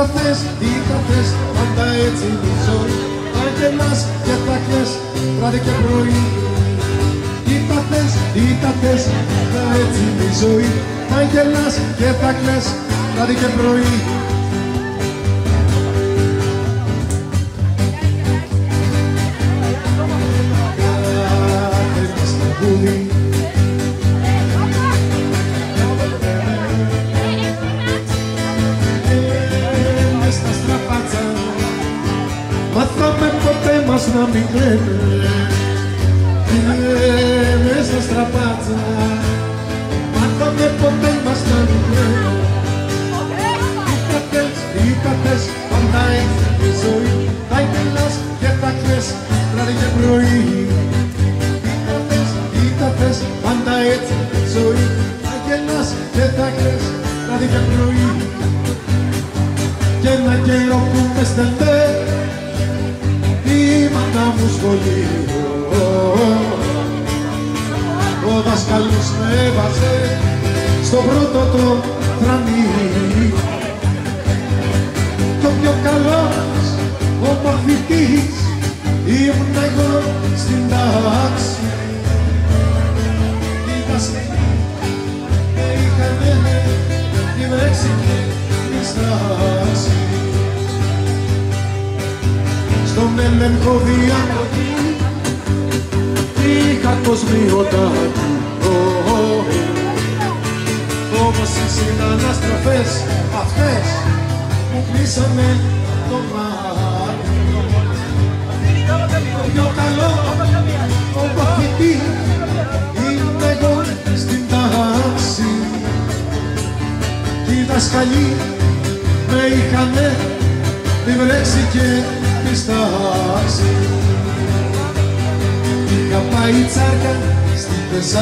τα θες, πάντα έτσι είναι η ζωή. Θα γελάς και θα κλαις βράδυ και πρωί. Τι τα θες, πάντα έτσι είναι η ζωή. Θα γελάς και θα κλαις βράδυ και πρωί. Κάθε μας τραγούδι στα στραπάτσα, μάθαμε ποτέ μας να μην κλαίμε. Μες στα στραπάτσα, μάθαμε ποτέ μας να μην κλαίμε. Τι τα θες, πάντα έτσι είναι η ζωή. Θα γελάς και θα κλαις βράδυ και πρωί. Τι τα θες, πάντα έτσι είναι η ζωή. Θα γελάς και θα κλαις βράδυ και πρωί. Και ένα καιρό που με στέλνε η μάνα μου σχολείο, ο δάσκαλος με έβαζε στο πρώτο το θρανί. Κι ο πιο καλός ο μαθητής ήμουν εγώ στην τάξη. Οι δάσκαλοι με είχανε τη μέξικη στάση. Στον έλεγχο διαγωγή είχα κοσμιωτάκι. Όμως οι συναναστροφές αυτές μου κλείσανε το μάτι. Το πιο καλό ο μαθητής ήμουν εγώ στην τάξη. Κι οι δασκαλοί με είχανε τη βρέξη και τη στάση. Είχα πάει τσάρκα στην Θεσσαλονίκη.